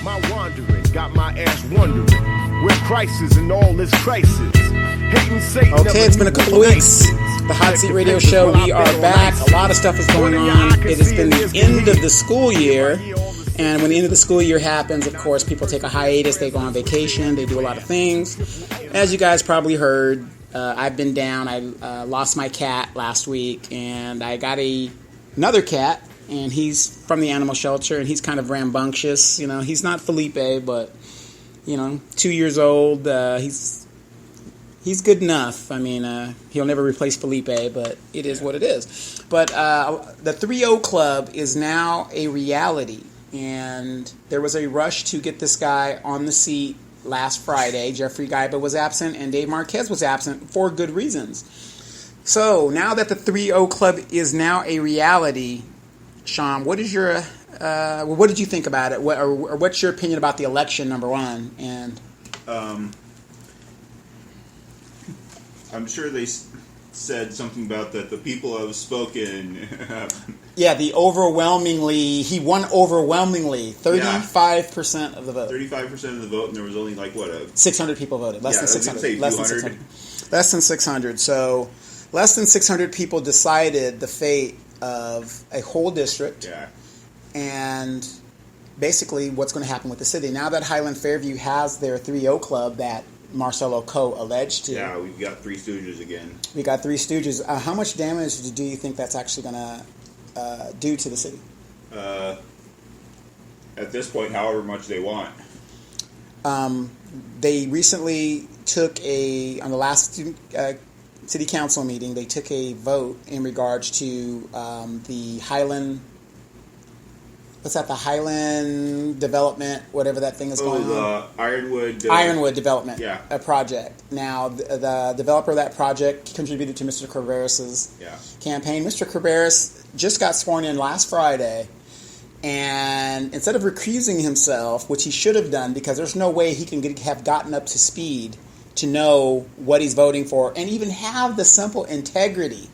My wandering got my ass wondering where Christ is in all this crisis. Okay, it's been a couple of weeks. The Hot Seat Radio Show, we are back. A lot of stuff is going on. It has been the end of the school year. And when the end of the school year happens, of course, people take a hiatus. They go on vacation. They do a lot of things. As you guys probably heard, I've been down. I lost my cat last week. And I got another cat. And he's from the animal shelter. And he's kind of rambunctious. You know, he's not Felipe, but, 2 years old. He's good enough. I mean, he'll never replace Felipe, but it is what it is. But the 3-0 Club is now a reality. And there was a rush to get this guy on the seat last Friday. Jeffrey Guyba was absent, and Dave Marquez was absent for good reasons. So now that the 3-0 Club is now a reality, Sean, what is your what did you think about it? Or what's your opinion about the election, number one? And I'm sure they said something about that the people have spoken. Yeah, he won overwhelmingly, 35% of the vote. 35% of the vote, and there was only 600 people voted. Less than 600. Less than 600. Less than 600. So, less than 600 people decided the fate of a whole district. Yeah. And basically what's going to happen with the city. Now that Highland Fairview has their 3-0 Club that Marcelo Coe alleged to. Yeah, we've got Three Stooges again. We got Three Stooges. How much damage do you think that's actually going to do to the city? At this point, however much they want. They recently took on the last city council meeting, they took a vote in regards to the Highland. What's that? The Highland Development, whatever that thing is going on. The Ironwood. Ironwood Development. Yeah. A project. Now, the developer of that project contributed to Mr. Carveris' campaign. Mr. Carveris just got sworn in last Friday, and instead of recusing himself, which he should have done, because there's no way he can have gotten up to speed to know what he's voting for, and even have the simple integrity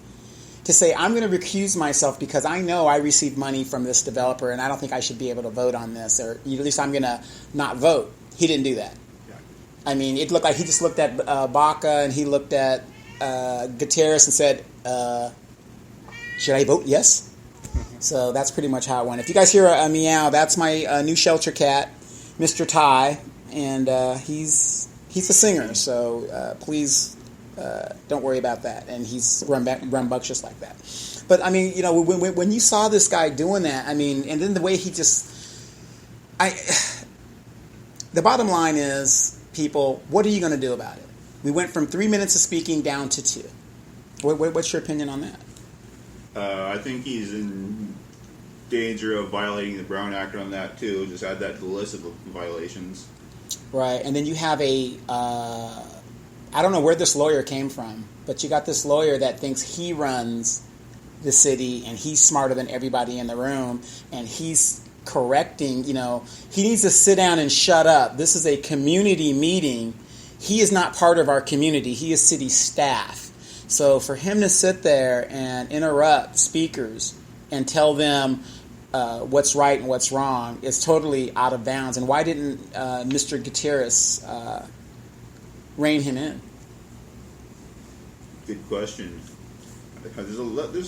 to say, I'm going to recuse myself because I know I received money from this developer and I don't think I should be able to vote on this, or at least I'm going to not vote. He didn't do that. Yeah. I mean, it looked like he just looked at Baca and he looked at Gutierrez and said, should I vote yes? So that's pretty much how it went. If you guys hear a meow, that's my new shelter cat, Mr. Ty, and he's a singer, so please don't worry about that. And he's rambunctious like that. But, I mean, when you saw this guy doing that, I mean, and then the way he just... the bottom line is, people, what are you going to do about it? We went from 3 minutes of speaking down to 2. What's your opinion on that? I think he's in danger of violating the Brown Act on that, too. Just add that to the list of violations. Right, and then you have I don't know where this lawyer came from, but you got this lawyer that thinks he runs the city and he's smarter than everybody in the room, and he's correcting, he needs to sit down and shut up. This is a community meeting. He is not part of our community. He is city staff. So for him to sit there and interrupt speakers and tell them what's right and what's wrong is totally out of bounds. And why didn't Mr. Gutierrez rein him in? Good question. There's a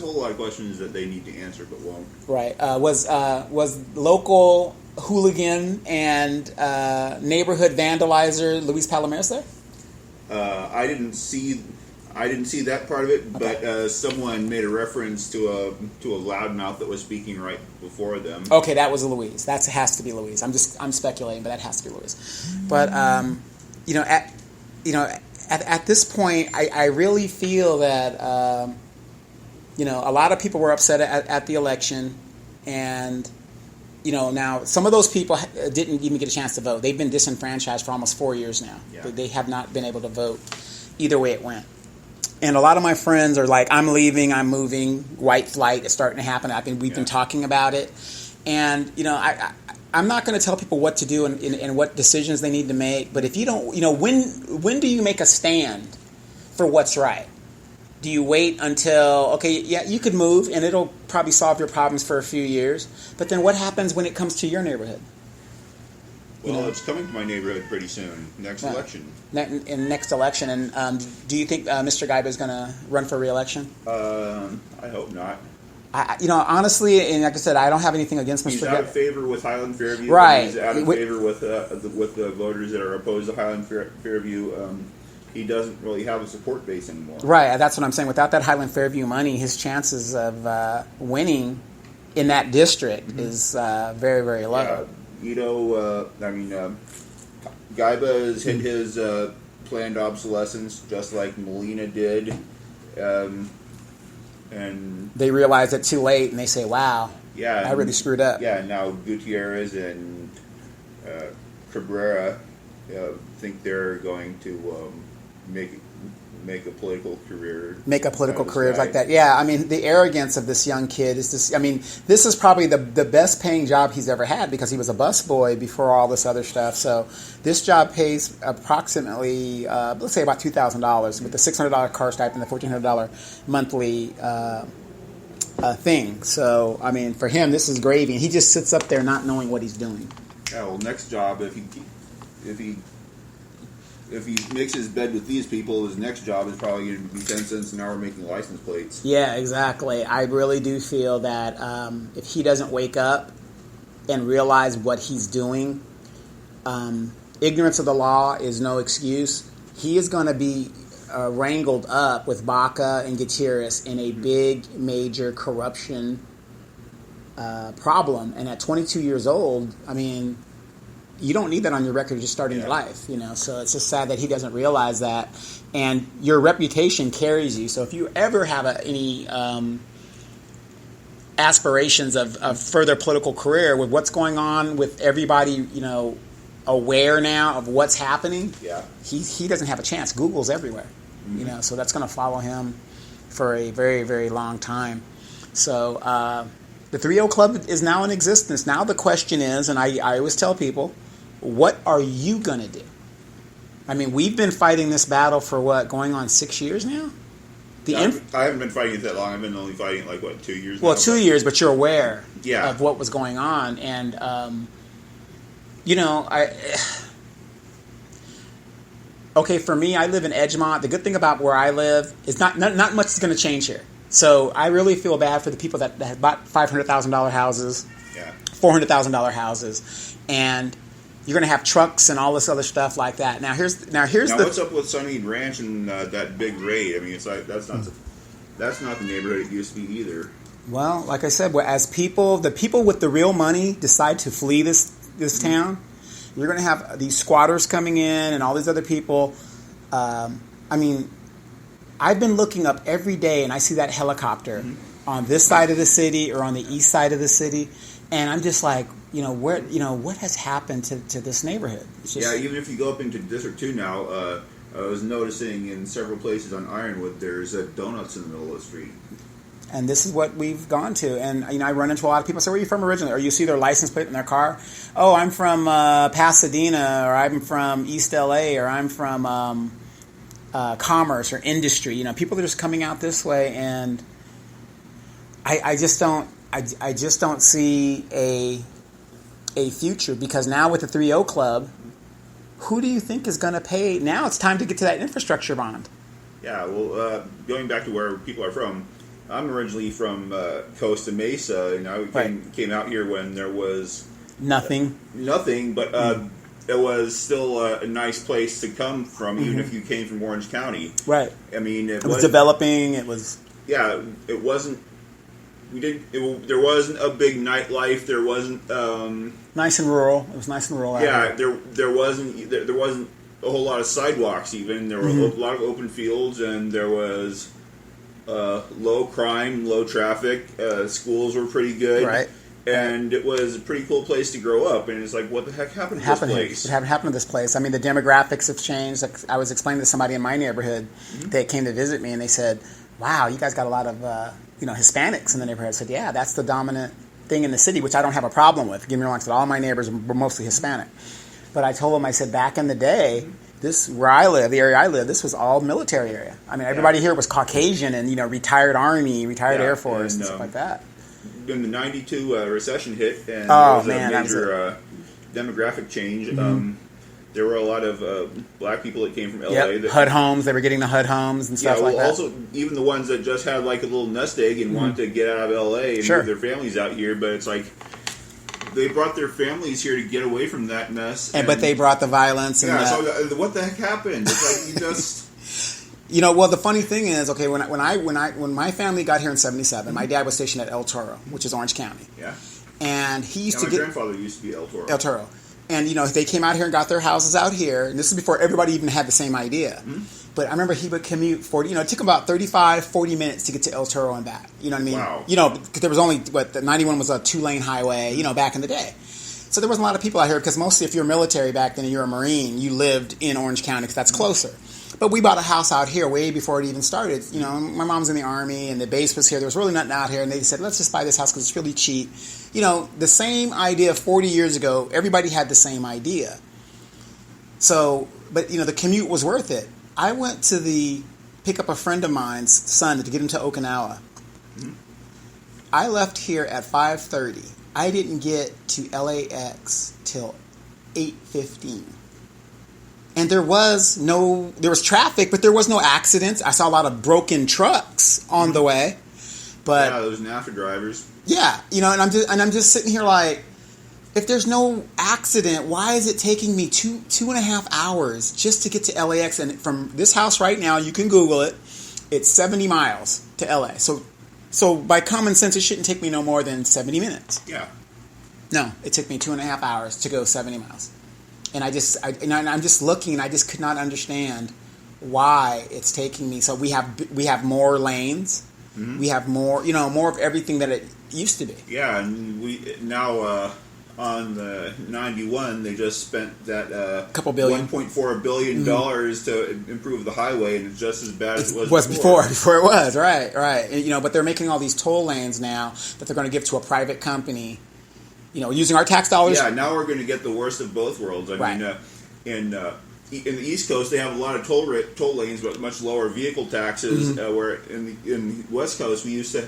whole lot of questions that they need to answer but won't. Right. Was local hooligan and neighborhood vandalizer Luis Palomares there? I didn't see that part of it, okay. But someone made a reference to a loudmouth that was speaking right before them. Okay, that was Luis. That has to be Luis. I'm speculating, but that has to be Luis. But at this point, I really feel that a lot of people were upset at the election, and now some of those people didn't even get a chance to vote. They've been disenfranchised for almost 4 years now. Yeah. They have not been able to vote either way it went. And a lot of my friends are like, I'm leaving, I'm moving, white flight is starting to happen. We've been talking about it. And, I'm not going to tell people what to do and what decisions they need to make. But if you don't, when do you make a stand for what's right? Do you wait until, okay, yeah, you could move and it'll probably solve your problems for a few years, but then what happens when it comes to your neighborhood? Well, it's coming to my neighborhood pretty soon, next election. In next election, and do you think Mr. Guyba is going to run for re-election? I hope not. Honestly, and like I said, I don't have anything against Mr. He's out of favor with Highland Fairview. Right. He's out of favor with the voters that are opposed to Highland Fairview. He doesn't really have a support base anymore. Right, that's what I'm saying. Without that Highland Fairview money, his chances of winning in that district is very, very low. Yeah. Guyba has hit his planned obsolescence just like Molina did. And they realize it too late, and they say, wow, yeah, I really screwed up. Yeah, now Gutierrez and Cabrera think they're going to make a political career. Make a political career like that. Yeah, I mean, the arrogance of this young kid is this. I mean, this is probably the best paying job he's ever had because he was a busboy before all this other stuff. So this job pays approximately, let's say about $2,000 with the $600 car stipend and the $1,400 monthly thing. So, I mean, for him, this is gravy. And he just sits up there not knowing what he's doing. Yeah, well, next job, if he makes his bed with these people, his next job is probably going to be 10 cents an hour making license plates. Yeah, exactly. I really do feel that if he doesn't wake up and realize what he's doing, ignorance of the law is no excuse. He is going to be wrangled up with Baca and Gutierrez in a big, major corruption problem. And at 22 years old, I mean, you don't need that on your record just starting your life, So it's just sad that he doesn't realize that. And your reputation carries you. So if you ever have any aspirations of further political career with what's going on with everybody, aware now of what's happening, he doesn't have a chance. Google's everywhere, so that's going to follow him for a very, very long time. So the 3-0 Club is now in existence. Now the question is, and I always tell people, what are you going to do? I mean, we've been fighting this battle for going on 6 years now? I haven't been fighting it that long. I've been only fighting 2 years now? Well, 2 years, but you're aware of what was going on. And, okay, for me, I live in Edgemont. The good thing about where I live is not much is going to change here. So I really feel bad for the people that have bought $500,000 houses, $400,000 houses, and you're going to have trucks and all this other stuff like that. Now here's what's up with Sunnymead Ranch and that big raid? I mean, it's like that's not the neighborhood it used to be either. Well, like I said, as the people with the real money decide to flee this town, you're going to have these squatters coming in and all these other people. I mean, I've been looking up every day, and I see that helicopter on this side of the city or on the east side of the city, and I'm just like, what has happened to this neighborhood? Even if you go up into District 2 now, I was noticing in several places on Ironwood, there's donuts in the middle of the street. And this is what we've gone to. And I run into a lot of people say, where are you from originally? Or you see their license plate in their car. Oh, I'm from Pasadena, or I'm from East LA, or I'm from Commerce or Industry. People are just coming out this way, and I just don't see a future, because now with the 3-0 Club, who do you think is going to pay? Now it's time to get to that infrastructure bond. Yeah, well, going back to where people are from, I'm originally from Costa Mesa, and I came out here when there was nothing, but it was still a nice place to come from, even if you came from Orange County. Right. I mean, it was developing. It was. Yeah, it wasn't. There wasn't a big nightlife. There wasn't. Nice and rural. It was nice and rural. Yeah, there wasn't a whole lot of sidewalks. Even there were a lot of open fields, and there was low crime, low traffic. Schools were pretty good, right? And it was a pretty cool place to grow up. And it's like, what the heck happened to this place? What happened to this place? I mean, the demographics have changed. Like, I was explaining to somebody in my neighborhood that came to visit me, and they said, "Wow, you guys got a lot of Hispanics in the neighborhood." I said, "Yeah, that's the dominant thing in the city," which I don't have a problem with. Give me wrong, I said all my neighbors were mostly Hispanic. But I told them, I said, back in the day, where I live, the area I live, this was all military area. I mean, everybody here was Caucasian and, retired Army, retired Air Force and stuff like that. When the 92 recession hit and there was a major demographic change, there were a lot of black people that came from LA. Yep. HUD homes, they were getting the HUD homes and stuff like that. Also, even the ones that just had like a little nest egg and wanted to get out of LA and move their families out here, but it's like they brought their families here to get away from that mess. But they brought the violence. And so what the heck happened? It's like you just... well, the funny thing is, okay, when my family got here in '77, my dad was stationed at El Toro, which is Orange County. Yeah. And he used to my grandfather used to be El Toro. El Toro. And, they came out here and got their houses out here. And this is before everybody even had the same idea. Mm-hmm. But I remember he would commute 40, it took him about 35, 40 minutes to get to El Toro and back. You know what I mean? Wow. Because there was only, the 91 was a 2-lane highway, back in the day. So there wasn't a lot of people out here because mostly if you're military back then and you're a Marine, you lived in Orange County because that's closer. But we bought a house out here way before it even started. My mom's in the Army and the base was here. There was really nothing out here. And they said, let's just buy this house because it's really cheap. The same idea 40 years ago, everybody had the same idea. So, but, the commute was worth it. I went to pick up a friend of mine's son to get him to Okinawa. Mm-hmm. I left here at 5:30. I didn't get to LAX till 8:15. And there was traffic, but there was no accidents. I saw a lot of broken trucks on the way. But those NAFTA drivers. Yeah, and I'm just sitting here like, if there's no accident, why is it taking me 2.5 hours just to get to LAX? And from this house right now, you can Google it. It's 70 miles to LA. So by common sense, it shouldn't take me no more than 70 minutes. Yeah. No, it took me 2.5 hours to go 70 miles. And I'm just looking, and I just could not understand why it's taking me. So we have more lanes. Mm-hmm. We have more, more of everything that it used to be. Yeah, and we now on the 91, they just spent that couple billion, $1.4 billion to improve the highway, and it's just as bad as it was before it was right. And, but they're making all these toll lanes now that they're going to give to a private company. Using our tax dollars. Yeah, now we're going to get the worst of both worlds. I mean, in the East Coast, they have a lot of toll lanes, but much lower vehicle taxes. Mm-hmm. Where in the West Coast, we used to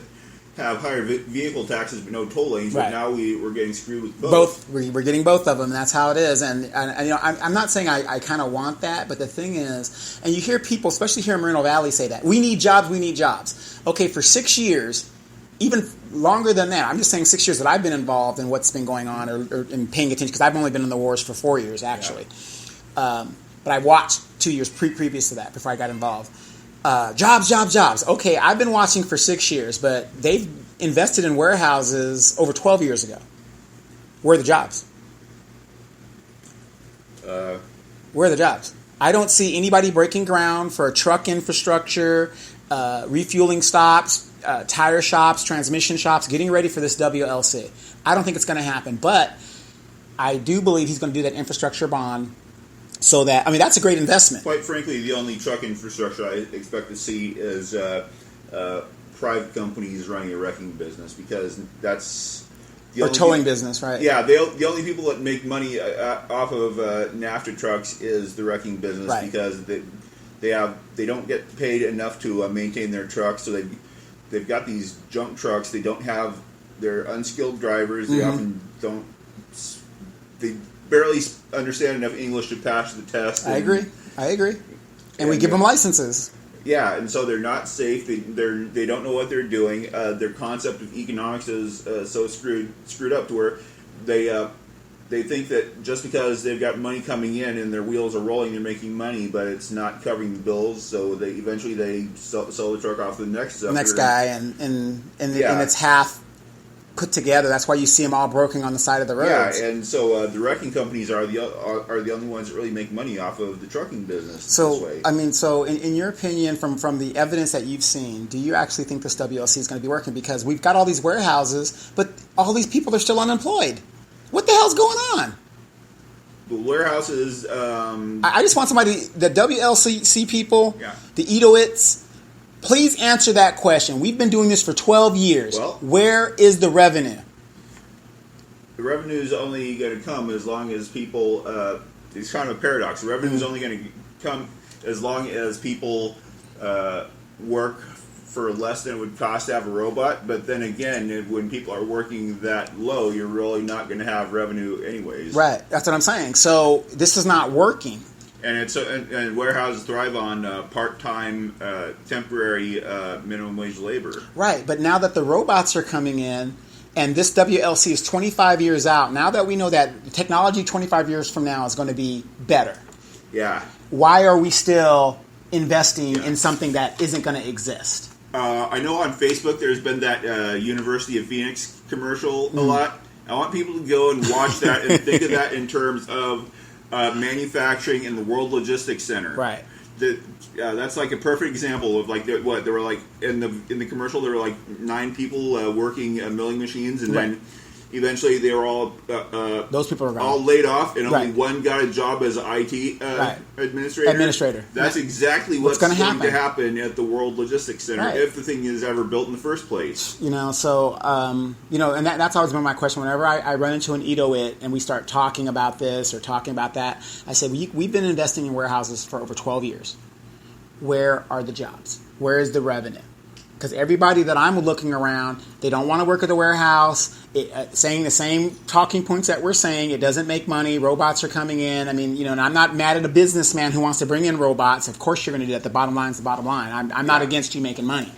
have higher vehicle taxes but no toll lanes. But now we're getting screwed with both. We're getting both of them. And that's how it is. And I'm not saying I kind of want that, but the thing is, and you hear people, especially here in Moreno Valley, say that we need jobs. We need jobs. Okay, for 6 years. Even longer than that. I'm just saying 6 years that I've been involved in what's been going on or in paying attention, because I've only been in the wars for 4 years, actually. Yeah. But I watched 2 years previous to that before I got involved. Jobs. Okay, I've been watching for 6 years, but they've invested in warehouses over 12 years ago. Where are the jobs? Where are the jobs? I don't see anybody breaking ground for truck infrastructure, refueling stops, tire shops, transmission shops, getting ready for this WLC. I don't think it's going to happen, but I do believe he's going to do that infrastructure bond so that, that's a great investment. Quite frankly, the only truck infrastructure I expect to see is private companies running a wrecking business, because that's or towing business, right? Yeah, the only people that make money off of NAFTA trucks is the wrecking business, right. Because they don't get paid enough to maintain their trucks, so they've got these junk trucks. They're unskilled drivers. They often don't. They barely understand enough English to pass the test. I agree. And we give them licenses. Yeah, and so they're not safe. They don't know what they're doing. Their concept of economics is so screwed up to where they think that just because they've got money coming in and their wheels are rolling, they're making money, but it's not covering the bills. So they eventually sell the truck off to the next guy, and it's half put together. That's why you see them all broken on the side of the roads. Yeah, and so the wrecking companies are the only ones that really make money off of the trucking business. So, this way. So in your opinion, from the evidence that you've seen, do you actually think this WLC is going to be working? Because we've got all these warehouses, but all these people are still unemployed. What the hell's going on? The warehouses. I just want somebody, the WLC people, the Edoits. Please answer that question. We've been doing this for 12 years. Well, where is the revenue? The revenue is only going to come as long as people... it's kind of a paradox. The revenue is only going to as long as people work for less than it would cost to have a robot. But then again, when people are working that low, you're really not going to have revenue anyways. Right. That's what I'm saying. So this is not working. And warehouses thrive on part-time, temporary minimum wage labor. Right. But now that the robots are coming in, and this WLC is 25 years out, now that we know that technology 25 years from now is going to be better. Yeah. Why are we still investing in something that isn't going to exist? I know on Facebook there's been that University of Phoenix commercial a lot. I want people to go and watch that and think of that in terms of manufacturing in the World Logistics Center. Right. That's like a perfect example of like there were like in the commercial there were like 9 people working milling machines, and then eventually they were all those people are all laid off, and only one got a job as an IT administrator. That's exactly what's going to happen at the World Logistics Center if the thing is ever built in the first place. So and that's always been my question. Whenever I run into an Edo-It and we start talking about this or talking about that, I say we've been investing in warehouses for over 12 years. Where are the jobs? Where is the revenue? Because everybody that I'm looking around, they don't want to work at the warehouse, saying the same talking points that we're saying. It doesn't make money. Robots are coming in. I mean, and I'm not mad at a businessman who wants to bring in robots. Of course you're going to do that. The bottom line is the bottom line. I'm not against you making money.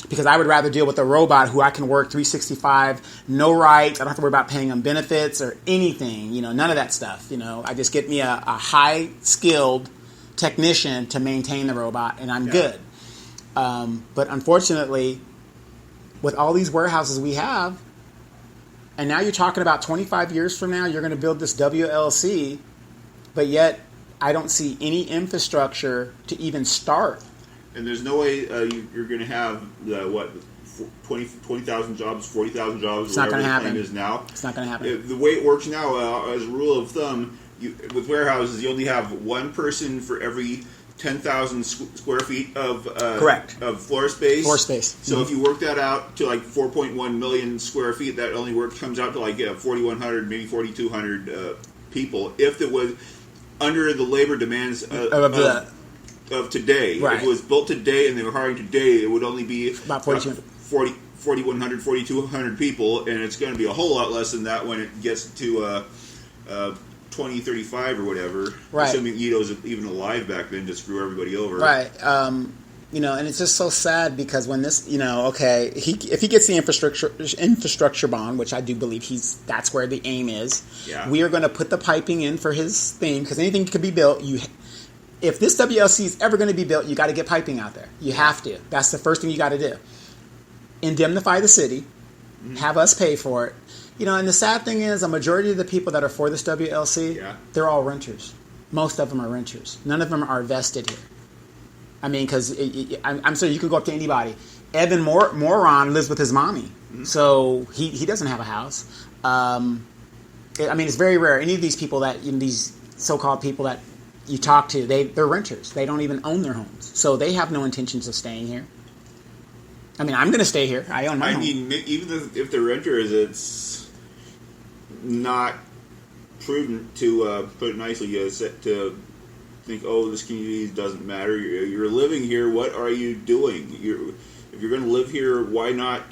Because I would rather deal with a robot who I can work 365, no rights. I don't have to worry about paying them benefits or anything. None of that stuff. I just get me a high-skilled technician to maintain the robot, and I'm good. But unfortunately, with all these warehouses we have, and now you're talking about 25 years from now, you're going to build this WLC, but yet I don't see any infrastructure to even start. And there's no way you're going to have 20,000 jobs, 40,000 jobs, it's not going to happen. Is now. It's not going to happen. The way it works now, as a rule of thumb, with warehouses, you only have one person for every 10,000 square feet of of floor space. So if you work that out to like 4.1 million square feet, that only comes out to like 4,100, maybe 4,200 people. If it was under the labor demands of today, if it was built today and they were hiring today, it would only be about 4,100, 4,200 people, and it's going to be a whole lot less than that when it gets to 2035 or whatever. Assuming Ito's even alive back then to screw everybody over. Right. And it's just so sad because when this, if he gets the infrastructure bond, which I do believe that's where the aim is. Yeah. We are going to put the piping in for his thing because anything could be built. If this WLC is ever going to be built, you got to get piping out there. You have to. That's the first thing you got to do. Indemnify the city, have us pay for it. And the sad thing is, a majority of the people that are for this WLC, they're all renters. Most of them are renters. None of them are vested here. I mean, because I'm sorry, you can go up to anybody. Evan Moron lives with his mommy, so he doesn't have a house. It's very rare. Any of these people these so-called people that you talk to, they're renters. They don't even own their homes, so they have no intentions of staying here. I mean, I'm going to stay here. I own my home. Even if they're renters, it's not prudent to put it nicely to think, this community doesn't matter. You're living here. What are you doing? If you're going to live here, why not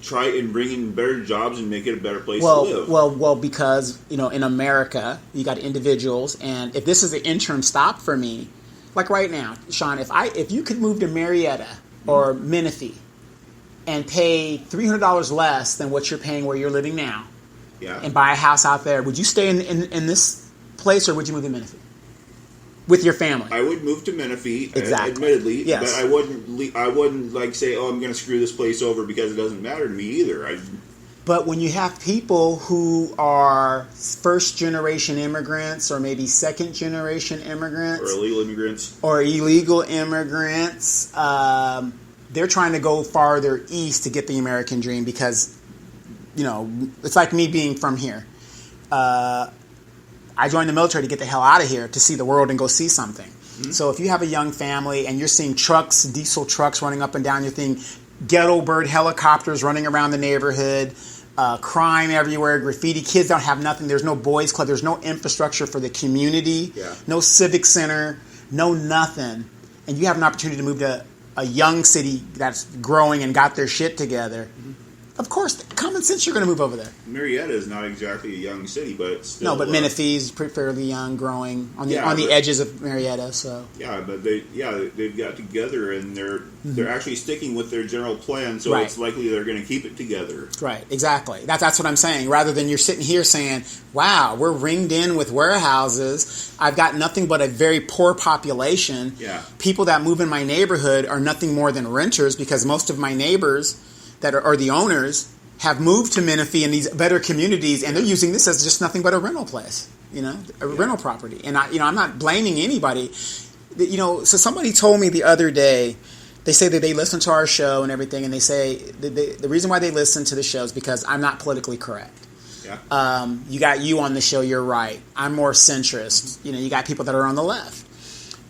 try and bring in better jobs and make it a better place to live? Well, because in America you got individuals, and if this is an interim stop for me, like right now, Sean, if you could move to Marietta or Menifee and pay $300 less than what you're paying where you're living now, and buy a house out there, would you stay in this place or would you move to Menifee with your family? I would move to Menifee, admittedly, yes. But I wouldn't like say, I'm going to screw this place over because it doesn't matter to me either. But when you have people who are first-generation immigrants or maybe second-generation immigrants, or illegal immigrants, they're trying to go farther east to get the American dream because, it's like me being from here. I joined the military to get the hell out of here to see the world and go see something. Mm-hmm. So if you have a young family and you're seeing trucks, diesel trucks running up and down, you're seeing ghetto bird helicopters running around the neighborhood, crime everywhere, graffiti, kids don't have nothing, there's no boys club, there's no infrastructure for the community, no civic center, know nothing, and you have an opportunity to move to a young city that's growing and got their shit together, of course, common sense, you're going to move over there. Marietta is not exactly a young city, but it's still... No, but Menifee's fairly young, growing on the edges of Marietta. So yeah, but they've got together and they're actually sticking with their general plan. So it's likely they're going to keep it together. Right, exactly. That's what I'm saying. Rather than you're sitting here saying, "Wow, we're ringed in with warehouses. I've got nothing but a very poor population. Yeah. People that move in my neighborhood are nothing more than renters because most of my neighbors that are the owners have moved to Menifee and these better communities, and they're using this as just nothing but a rental place, a rental property. And I'm not blaming anybody. So somebody told me the other day, they say that they listen to our show and everything, and they say the reason why they listen to the show is because I'm not politically correct. Yeah. You got you on the show, you're right. I'm more centrist. You got people that are on the left.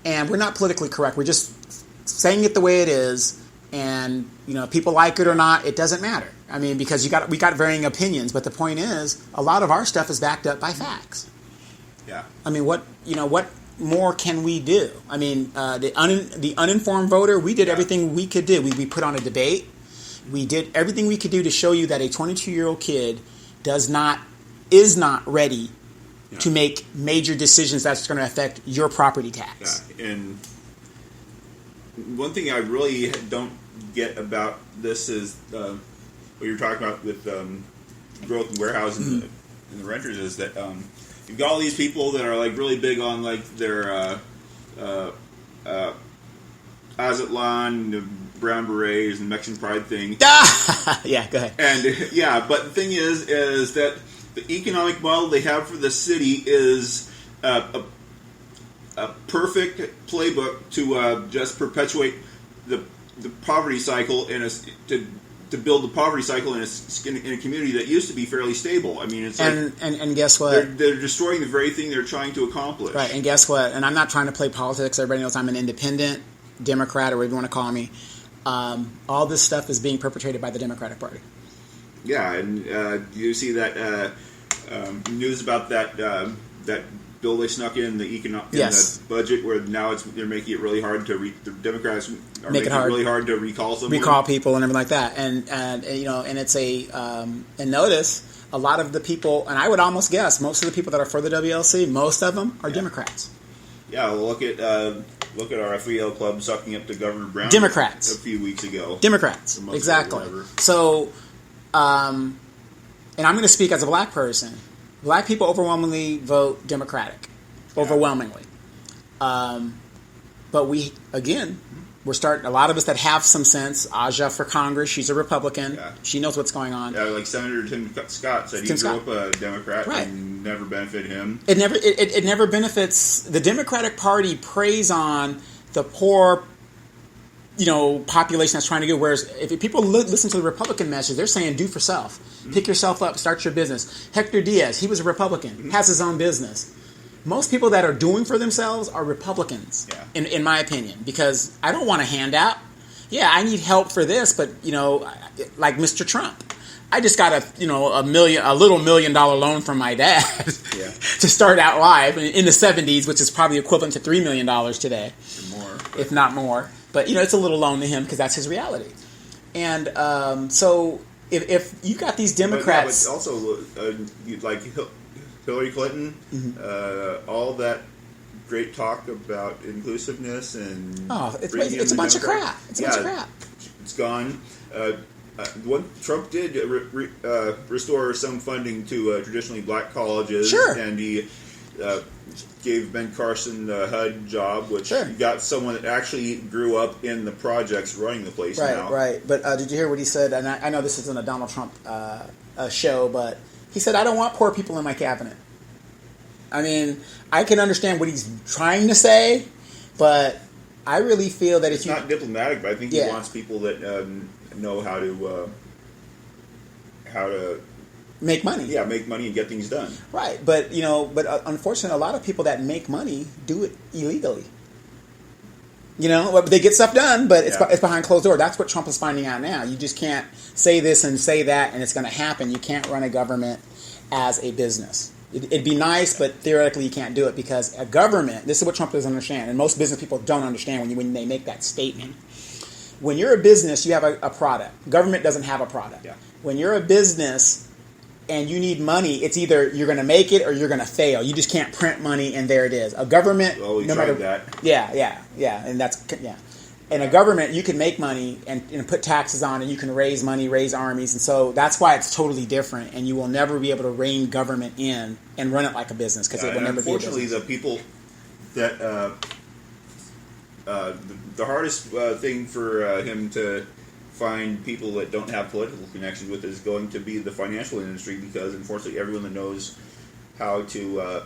And we're not politically correct. We're just saying it the way it is. And people like it or not, it doesn't matter. I mean, because we got varying opinions, but the point is, a lot of our stuff is backed up by facts. Yeah. I mean, what more can we do? I mean, the uninformed voter, we did everything we could do. We put on a debate. We did everything we could do to show you that a 22-year-old kid is not ready to make major decisions that's going to affect your property tax. Yeah. And one thing I really don't get about this is what you're talking about with growth in warehousing and the renters is that you've got all these people that are like really big on like their Azatlan, the Brown Berets, and Mexican Pride thing. Yeah, go ahead. And but the thing is that the economic model they have for the city is a perfect playbook to just perpetuate the poverty cycle to build the poverty cycle in a community that used to be fairly stable. I mean, it's and guess what? They're destroying the very thing they're trying to accomplish. Right, and guess what? And I'm not trying to play politics. Everybody knows I'm an independent Democrat, or whatever you want to call me. All this stuff is being perpetrated by the Democratic Party. Yeah, and you see that news about that bill they snuck in the budget, where now they're making it really hard to the Democrats are making it really hard to recall people and everything like that, and it's and notice a lot of the people, and I would almost guess most of the people that are for the WLC, most of them are Democrats. Yeah, well, look at our FEL club sucking up to Governor Brown. Democrats a few weeks ago. Democrats, exactly. So, and I'm going to speak as a black person. Black people overwhelmingly vote Democratic, overwhelmingly. But we're starting. A lot of us that have some sense. Aja for Congress, she's a Republican. Yeah. She knows what's going on. Yeah, like Senator Tim Scott said, he grew up a Democrat and never benefited him. It never benefits the Democratic Party. Preys on the poor, population that's trying to go. Whereas if people listen to the Republican message, they're saying do for self. Mm-hmm. Pick yourself up, start your business. Hector Diaz, he was a Republican, has his own business. Most people that are doing for themselves are Republicans, in my opinion, because I don't want a handout. Yeah, I need help for this, but like Mr. Trump, I just got a little $1 million loan from my dad to start out live in the 70s, which is probably equivalent to $3 million today, or more, if not more. But it's a little loan to him because that's his reality. And so if you got these Democrats, but also like Hillary Clinton, all that great talk about inclusiveness and it's a bunch of crap. It's a bunch of crap. It's gone. Trump did restore some funding to traditionally black colleges, and he gave Ben Carson the HUD job, which got someone that actually grew up in the projects running the place now. Right. But did you hear what he said? And I know this isn't a Donald Trump show, but he said, I don't want poor people in my cabinet. I mean, I can understand what he's trying to say, but I really feel that it's not diplomatic, but I think he wants people that know how to make money. Yeah, make money and get things done. Right, but unfortunately, a lot of people that make money do it illegally. They get stuff done, but it's behind closed doors. That's what Trump is finding out now. You just can't say this and say that, and it's going to happen. You can't run a government as a business. It'd be nice, but theoretically you can't do it because a government, this is what Trump doesn't understand, and most business people don't understand when they make that statement. When you're a business, you have a product. Government doesn't have a product. Yeah. When you're a business and you need money, it's either you're going to make it or you're going to fail. You just can't print money and there it is. A government, well, we no tried matter that. Yeah, and that's In a government, you can make money and put taxes on, and you can raise money, raise armies, and so that's why it's totally different. And you will never be able to rein government in and run it like a business because it will never be a business. Unfortunately, the people that the hardest thing for him to find people that don't have political connections with is going to be the financial industry, because unfortunately everyone that knows how to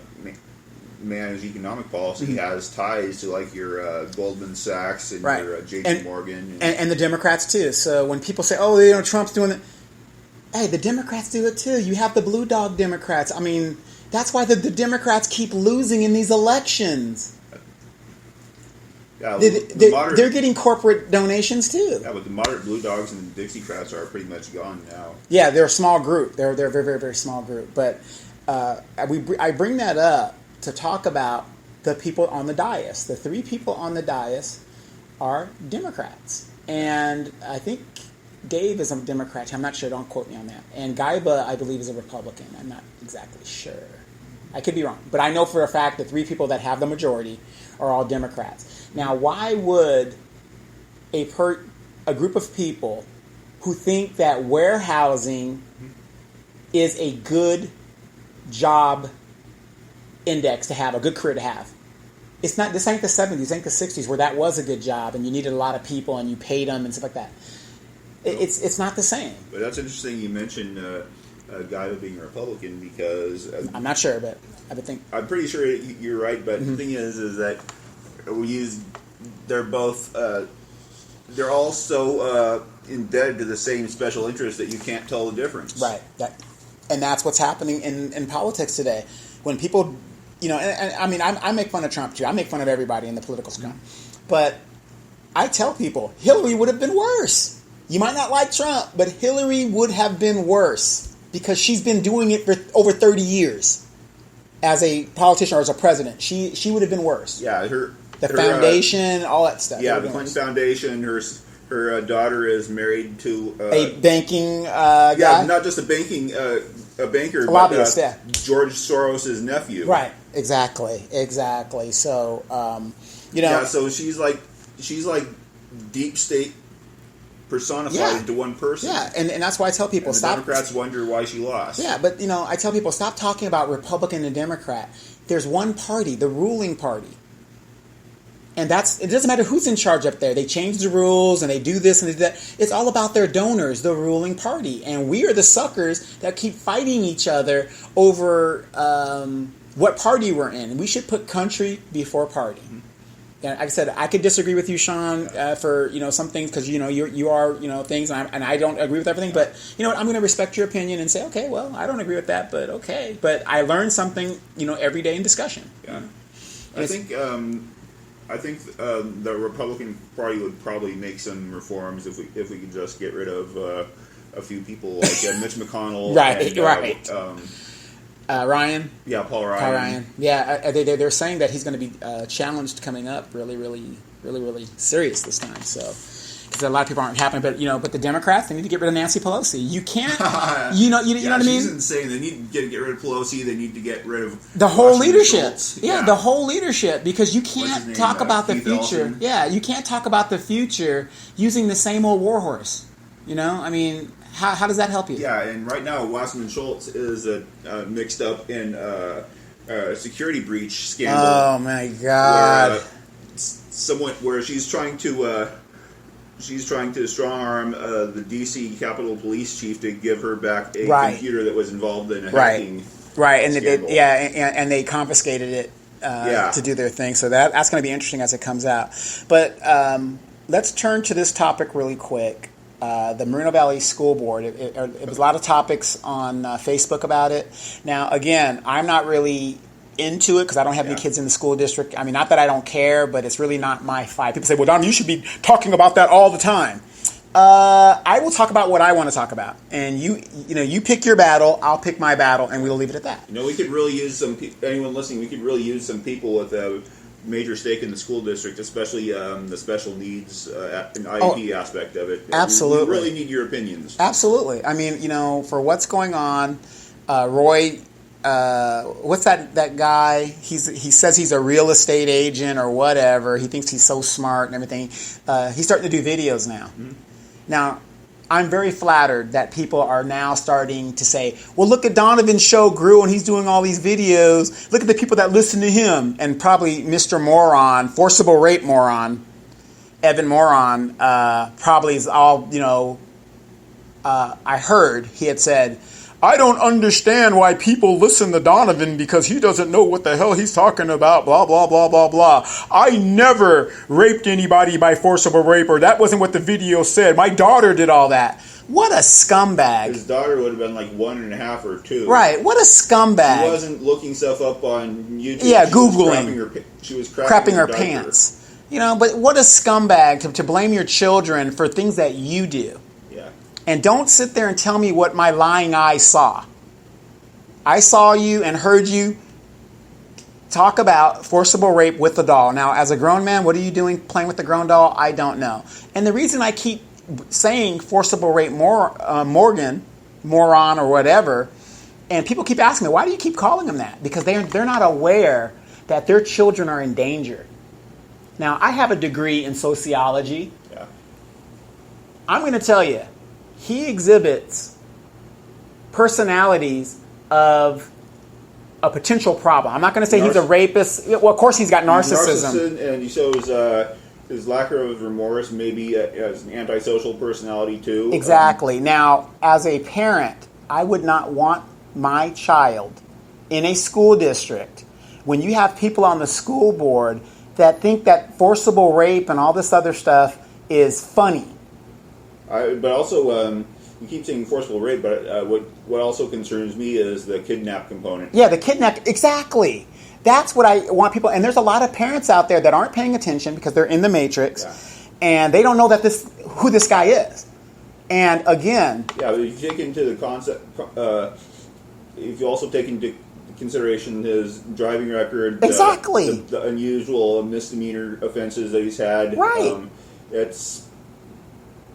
manage economic policy has ties to like your Goldman Sachs and your JP Morgan. And the Democrats too. So when people say, oh, Trump's doing it, hey, the Democrats do it too. You have the blue dog Democrats. I mean, that's why the Democrats keep losing in these elections. Yeah, they're getting corporate donations too. Yeah, but the moderate blue dogs and the Dixiecrats are pretty much gone now. Yeah, they're a small group. They're a very, very, very small group. But I bring that up to talk about the people on the dais. The three people on the dais are Democrats. And I think Dave is a Democrat. I'm not sure. Don't quote me on that. And Gaiba, I believe, is a Republican. I'm not exactly sure. I could be wrong. But I know for a fact the three people that have the majority are all Democrats. Now, why would a group of people who think that warehousing is a good job index to have, a good career to have? It's not. This ain't the 70s, this ain't the 60s where that was a good job and you needed a lot of people and you paid them and stuff like that. It's not the same. But that's interesting you mentioned Gaiba being a Republican, because I'm not sure, but I would think I'm pretty sure you're right. But the thing is that they're both they're all so indebted to the same special interest that you can't tell the difference. Right. And that's what's happening in politics today. When people, and I mean, I make fun of Trump too. I make fun of everybody in the political scrum. But I tell people, Hillary would have been worse. You might not like Trump, but Hillary would have been worse because she's been doing it for over 30 years as a politician or as a president. She would have been worse. Yeah, the foundation, all that stuff. Yeah, the Clinton Foundation. Her daughter is married to a banking guy. Yeah, not just a banker, a lobbyist, George Soros' nephew. Right. Exactly. So, Yeah, so she's like deep state personified into one person. Yeah, and that's why I tell people, the Democrats wonder why she lost. Yeah, but I tell people, stop talking about Republican and Democrat. There's one party, the ruling party. And it doesn't matter who's in charge up there. They change the rules and they do this and they do that. It's all about their donors, the ruling party. And we are the suckers that keep fighting each other over what party we're in. We should put country before party. And like I said, I could disagree with you, Sean, for some things because you are things, and I don't agree with everything. But I'm going to respect your opinion and say, okay, well, I don't agree with that, but okay. But I learn something, every day in discussion. Yeah, I think the Republican Party would probably make some reforms if we could just get rid of a few people like Mitch McConnell, Ryan. Yeah, Paul Ryan. Yeah, they're saying that he's going to be challenged coming up really, really, really, really serious this time. So, because a lot of people aren't happy, but the Democrats, they need to get rid of Nancy Pelosi. You can't, you know what I mean? She's insane. They need to get rid of Pelosi. They need to get rid of the whole leadership. Yeah, the whole leadership, because you can't talk about the future. Ellison? Yeah, you can't talk about the future using the same old warhorse. I mean. How does that help you? Yeah, and right now, Wasserman Schultz is mixed up in a security breach scandal. Oh my God! Where she's trying to strong arm the DC Capitol Police Chief to give her back a computer that was involved in a hacking. Right, and and they confiscated it to do their thing. So that's going to be interesting as it comes out. But let's turn to this topic really quick. The Moreno Valley School Board. It was a lot of topics on Facebook about it. Now, again, I'm not really into it because I don't have any kids in the school district. I mean, not that I don't care, but it's really not my fight. People say, well, Don, you should be talking about that all the time. I will talk about what I want to talk about, and you pick your battle, I'll pick my battle, and we'll leave it at that. We could really use anyone listening. We could really use some people with a major stake in the school district, especially the special needs and IEP aspect of it. Absolutely, we really need your opinions. Absolutely. I mean, for what's going on, Roy. What's that guy? He says he's a real estate agent or whatever. He thinks he's so smart and everything. He's starting to do videos now. Mm-hmm. Now, I'm very flattered that people are now starting to say, well, look at Donovan's show grew and he's doing all these videos. Look at the people that listen to him. And probably Mr. Moron, forcible rape moron, Evan Moron, probably is all, I heard he had said, I don't understand why people listen to Donovan because he doesn't know what the hell he's talking about, blah, blah, blah, blah, blah. I never raped anybody by forcible rape, or that wasn't what the video said. My daughter did all that. What a scumbag. His daughter would have been like 1.5 or 2. Right, what a scumbag. She wasn't looking stuff up on YouTube. Yeah, Googling. She was crapping her pants. But what a scumbag to blame your children for things that you do. And don't sit there and tell me what my lying eyes saw. I saw you and heard you talk about forcible rape with the doll. Now, as a grown man, what are you doing playing with the grown doll? I don't know. And the reason I keep saying forcible rape moron or whatever, and people keep asking me, why do you keep calling him that? Because they're not aware that their children are in danger. Now, I have a degree in sociology. Yeah. I'm going to tell you, he exhibits personalities of a potential problem. I'm not going to say he's a rapist. Well, of course he's got narcissism. And he shows his lack of remorse, maybe as an antisocial personality too. Exactly. Now, as a parent, I would not want my child in a school district when you have people on the school board that think that forcible rape and all this other stuff is funny. But also, you keep saying forcible rape, but what also concerns me is the kidnap component. Yeah, the kidnap, exactly. That's what I want people, and there's a lot of parents out there that aren't paying attention because they're in the matrix, and they don't know that who this guy is. And again... Yeah, but if you take into the concept, if you also take into consideration his driving record... Exactly. The unusual misdemeanor offenses that he's had. Right.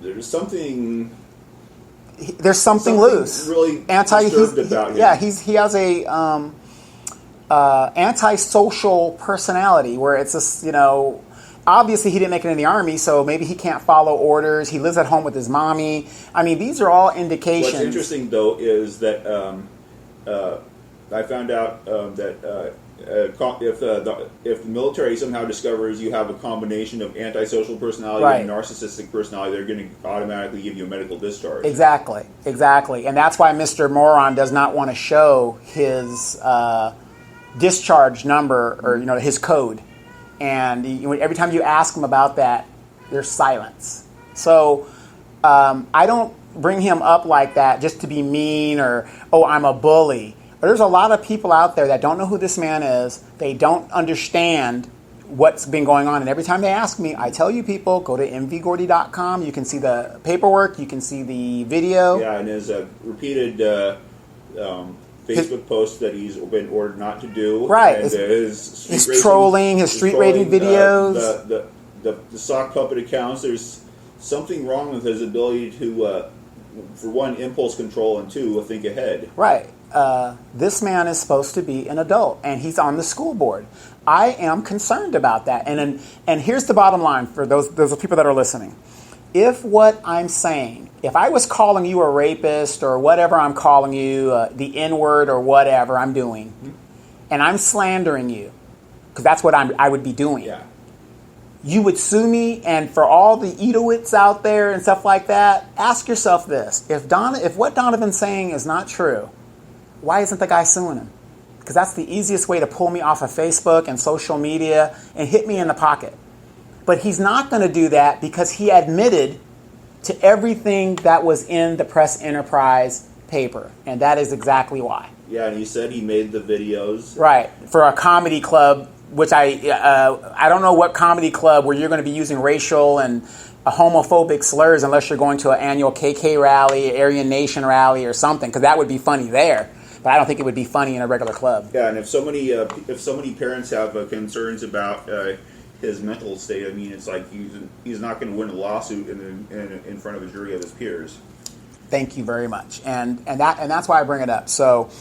There's something loose. Really disturbed about him. Yeah, he has a antisocial personality where it's just, obviously he didn't make it in the Army, so maybe he can't follow orders. He lives at home with his mommy. I mean, these are all indications. What's interesting, though, is that I found out that if the military somehow discovers you have a combination of antisocial personality and narcissistic personality, they're going to automatically give you a medical discharge. Exactly. And that's why Mr. Moron does not want to show his discharge number or his code. And every time you ask him about that, there's silence. So I don't bring him up like that just to be mean or, I'm a bully. But there's a lot of people out there that don't know who this man is. They don't understand what's been going on. And every time they ask me, I tell you people, go to mvgordy.com. You can see the paperwork. You can see the video. Yeah, and his repeated Facebook posts that he's been ordered not to do. Right. And his trolling, his street rating videos. The sock puppet accounts. There's something wrong with his ability to, for one, impulse control, and two, think ahead. Right. This man is supposed to be an adult, and he's on the school board. I am concerned about that. And here's the bottom line for those people that are listening. If what I'm saying, if I was calling you a rapist or whatever I'm calling you, the N-word or whatever I'm doing, and I'm slandering you, because that's what I would be doing. Yeah. You would sue me, and for all the Edowits out there and stuff like that, ask yourself this. If what Donovan's saying is not true, why isn't the guy suing him? Because that's the easiest way to pull me off of Facebook and social media and hit me in the pocket. But he's not going to do that because he admitted to everything that was in the Press Enterprise paper. And that is exactly why. Yeah, and he said he made the videos. Right, for a comedy club which I don't know what comedy club where you're going to be using racial and homophobic slurs unless you're going to an annual KK rally, Aryan Nation rally, or something, because that would be funny there. But I don't think it would be funny in a regular club. Yeah, and if so many parents have concerns about his mental state, I mean, it's like he's not going to win a lawsuit in front of a jury of his peers. Thank you very much, and that's why I bring it up. So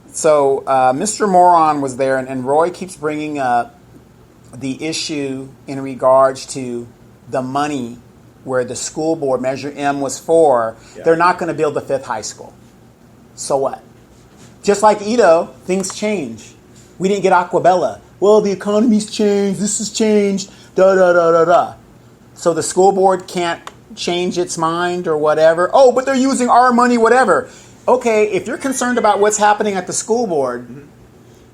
Mr. Moron was there, and Roy keeps bringing up the issue in regards to the money where the school board, Measure M, was for. Yeah. They're not going to build the 5th high school. So what? Just like Ito, things change. We didn't get Aquabella. Well, the economy's changed. This has changed. Da-da-da-da-da. So the school board can't change its mind or whatever. Oh, but they're using our money, whatever. Okay, if you're concerned about what's happening at the school board,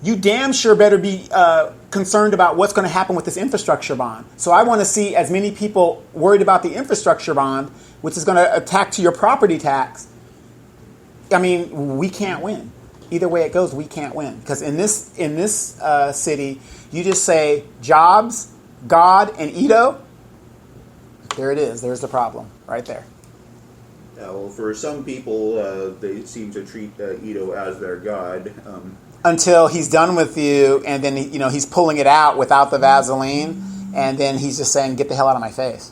you damn sure better be concerned about what's going to happen with this infrastructure bond. So I want to see as many people worried about the infrastructure bond, which is going to attack to your property tax. I mean, we can't win. Either way it goes, we can't win. Because in this city, you just say jobs, God, and Ito. There it is. There's the problem right there. Yeah, well, for some people, they seem to treat Ito as their god. Until he's done with you, and then he's pulling it out without the Vaseline, and then he's just saying, "Get the hell out of my face."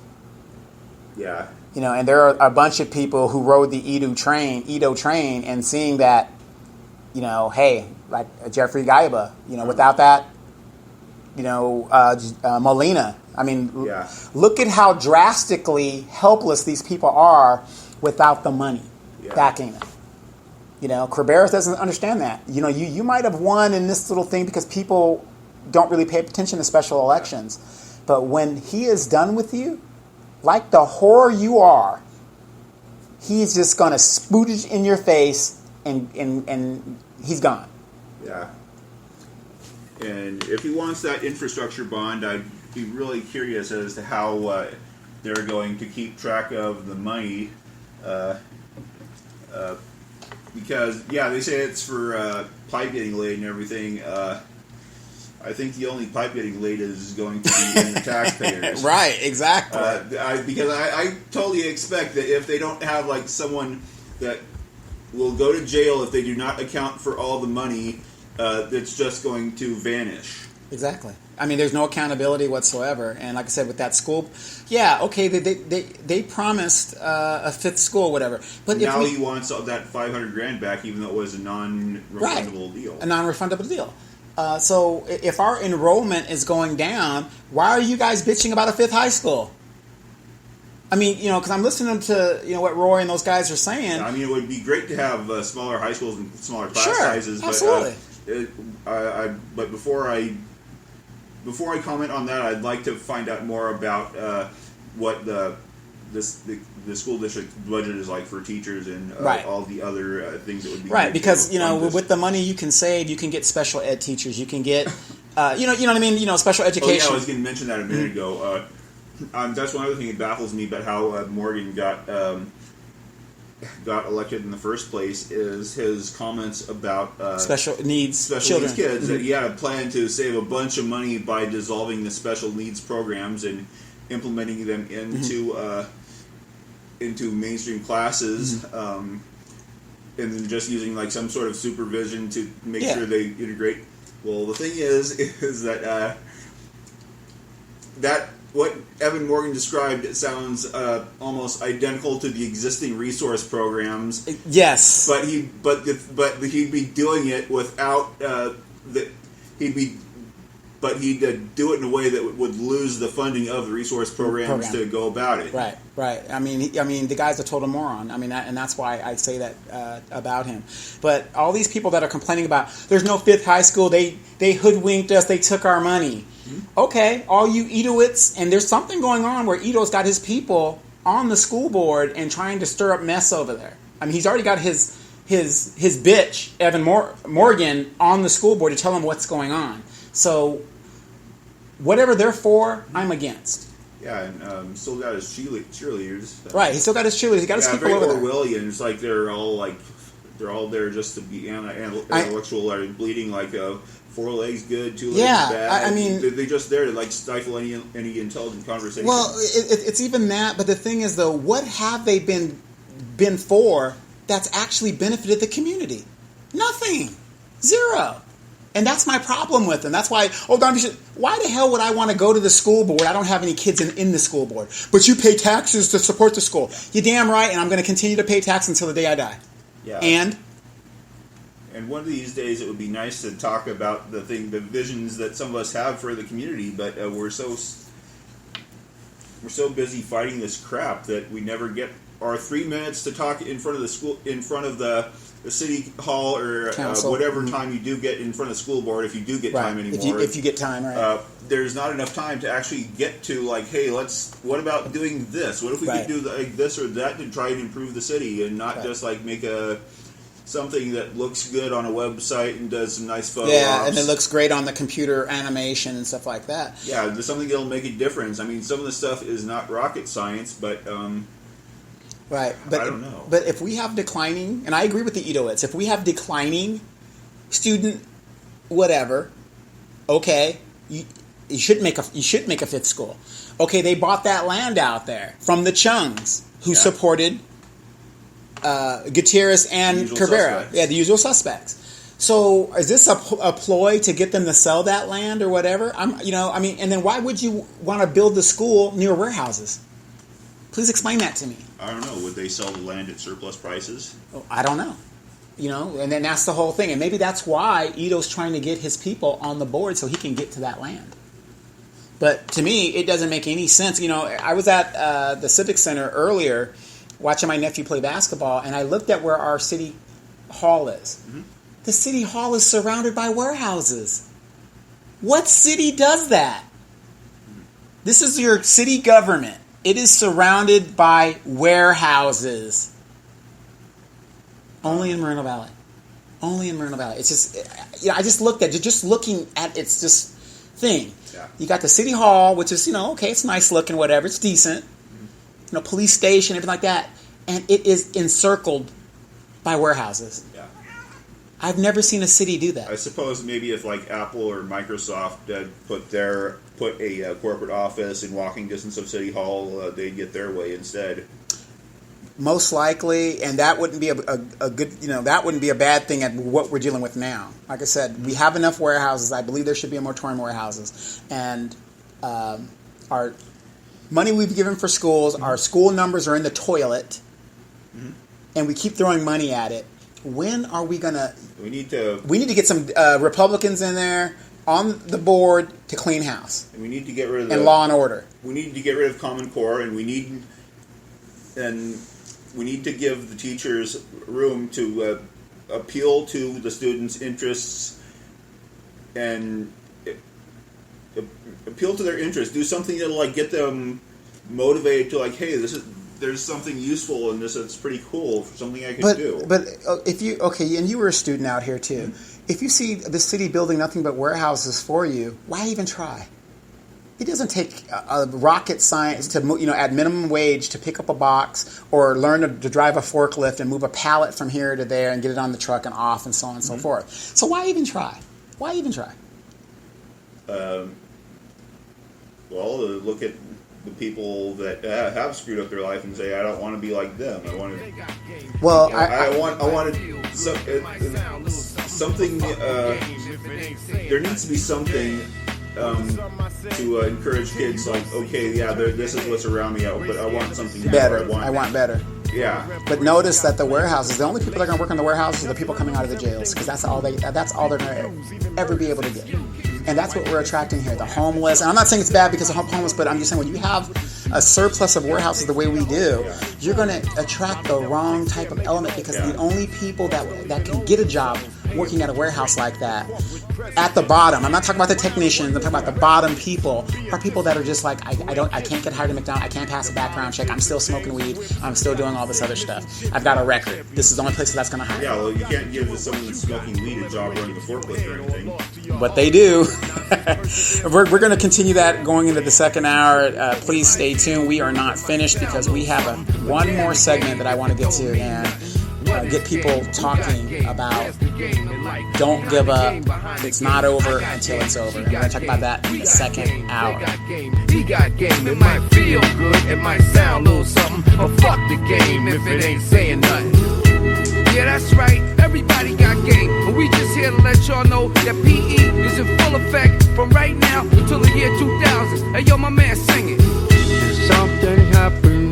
Yeah. And there are a bunch of people who rode the Ito train, and seeing that, hey, like Jeffrey Gaiba, without that, Molina. I mean, yeah. Look at how drastically helpless these people are without the money backing them. Cabarrus doesn't understand that. You might have won in this little thing because people don't really pay attention to special elections. But when he is done with you, like the whore you are, he's just going to spooge in your face and he's gone. Yeah. And if he wants that infrastructure bond, I'd be really curious as to how they're going to keep track of the money. Because, they say it's for pipe getting laid and everything. I think the only pipe getting laid is going to be in the taxpayers. Right, exactly. Because I totally expect that if they don't have like someone that will go to jail if they do not account for all the money, that's just going to vanish. Exactly. I mean, there's no accountability whatsoever. And like I said, with that school, they promised a 5th school, whatever. But now he wants that $500,000 back, even though it was a non-refundable deal. A non-refundable deal. So if our enrollment is going down, why are you guys bitching about a 5th high school? I mean, because I'm listening to what Roy and those guys are saying. I mean, it would be great to have smaller high schools and smaller class sizes. Absolutely. But before I comment on that, I'd like to find out more about what the school district budget is like for teachers and all the other things that would be right. Because with the money you can save, you can get special ed teachers. You can get you know what I mean. Special education. Oh, yeah, I was going to mention that a minute ago. That's one other thing that baffles me about how Morgan got elected in the first place is his comments about special needs kids. That he had a plan to save a bunch of money by dissolving the special needs programs and implementing them into mainstream classes, and then just using like some sort of supervision to make sure they integrate. Well, the thing is that what Evan Morgan described, it sounds almost identical to the existing resource programs. Yes, but he'd be doing it without he'd do it in a way that would lose the funding of the resource programs to go about it. Right. I mean, the guy's a total moron. I mean, and that's why I say that about him. But all these people that are complaining about there's no 5th high school, they hoodwinked us, they took our money. Mm-hmm. Okay, all you Itoites, and there's something going on where Ito's got his people on the school board and trying to stir up mess over there. I mean, he's already got his bitch Evan Morgan on the school board to tell him what's going on. So whatever they're for, I'm against. Yeah, and still got his cheerleaders. Right, he still got his cheerleaders. He got his people over there. Orwellian. It's like they're all like They're all there just to be intellectual or bleeding like 4 legs good, 2 legs bad. I mean, they're just there to like stifle any intelligent conversation. Well, it's even that. But the thing is, though, what have they been for that's actually benefited the community? Nothing. Zero. And that's my problem with them. That's why, why the hell would I want to go to the school board? I don't have any kids in the school board. But you pay taxes to support the school. You're damn right, and I'm going to continue to pay taxes until the day I die. Yeah. And one of these days it would be nice to talk about the visions that some of us have for the community, but we're so busy fighting this crap that we never get our 3 minutes to talk in front of the school, in front of the city hall, or whatever time you do get in front of the school board, if you do get time anymore. If you get time, right. There's not enough time to actually get to, like, hey, what about doing this? What if we could do like this or that to try and improve the city, and not just like make something that looks good on a website and does some nice photo ops. And it looks great on the computer animation and stuff like that. Yeah, there's something that'll make a difference. I mean, some of the stuff is not rocket science, but right, but I don't know. But if we have declining, and I agree with the Edoites, if we have declining student whatever, okay, you should make a fifth school. Okay, they bought that land out there from the Chungs, who supported Gutierrez and Cabrera. Yeah, the usual suspects. So is this a ploy to get them to sell that land or whatever? And then why would you want to build the school near warehouses? Please explain that to me. I don't know. Would they sell the land at surplus prices? I don't know. And then that's the whole thing. And maybe that's why Ito's trying to get his people on the board so he can get to that land. But to me, it doesn't make any sense. I was at the Civic Center earlier watching my nephew play basketball, and I looked at where our city hall is. Mm-hmm. The city hall is surrounded by warehouses. What city does that? This is your city government. It is surrounded by warehouses. Only in Moreno Valley. Only in Moreno Valley. It's just, I just looked at it, just looking at its just thing. Yeah. You got the city hall, which is, okay, it's nice looking, whatever, it's decent. Mm-hmm. Police station, everything like that. And it is encircled by warehouses. Yeah. I've never seen a city do that. I suppose maybe if like Apple or Microsoft put a corporate office in walking distance of City Hall, they'd get their way instead. Most likely, and that wouldn't be a good, that wouldn't be a bad thing at what we're dealing with now. Like I said, we have enough warehouses. I believe there should be a moratorium on warehouses. And our money we've given for schools, our school numbers are in the toilet, and we keep throwing money at it. When are we gonna? We need to get some Republicans in there on the board to clean house. And we need to get rid of law and order. We need to get rid of Common Core, and we need to give the teachers room to appeal to the students' interests and appeal to their interests. Do something that'll get them motivated to hey, there's something useful in this that's pretty cool, something I can do. But if you and you were a student out here too. If you see the city building nothing but warehouses for you, why even try? It doesn't take a rocket science to add minimum wage to pick up a box or learn to drive a forklift and move a pallet from here to there and get it on the truck and off and so on and so forth. So why even try? Why even try? Look at the people that have screwed up their life and say, I don't want to be like them. I want to. Well, I wanted something. There needs to be something to encourage kids. This is what's around me, but I want something better. I want better. Yeah. But notice that the warehouses, the only people that are going to work in the warehouses are the people coming out of the jails, because that's all they're going to ever be able to get. And that's what we're attracting here, the homeless. And I'm not saying it's bad because of homeless, but I'm just saying when you have a surplus of warehouses the way we do, you're going to attract the wrong type of element, because the only people that can get a job working at a warehouse like that, at the bottom, I'm not talking about the technicians, I'm talking about the bottom people, are people that are just I can't get hired at McDonald's, I can't pass a background check, I'm still smoking weed, I'm still doing all this other stuff. I've got a record. This is the only place that's going to hire. Yeah, well, you can't give someone that's smoking weed a job running the forklift or anything. But they do. We're going to continue that going into the second hour. Please stay tuned. We are not finished because we have one more segment that I want to get to, and get people talking about don't give up. It's not over until it's over. And we're going to talk about that in the second hour. He got game. It might feel good, it might sound a little something, but fuck the game if it ain't saying nothing. Yeah, that's right, everybody got game, but we just here to let y'all know that PE is in full effect from right now until the year 2000. Hey yo, my man, sing it. Something happened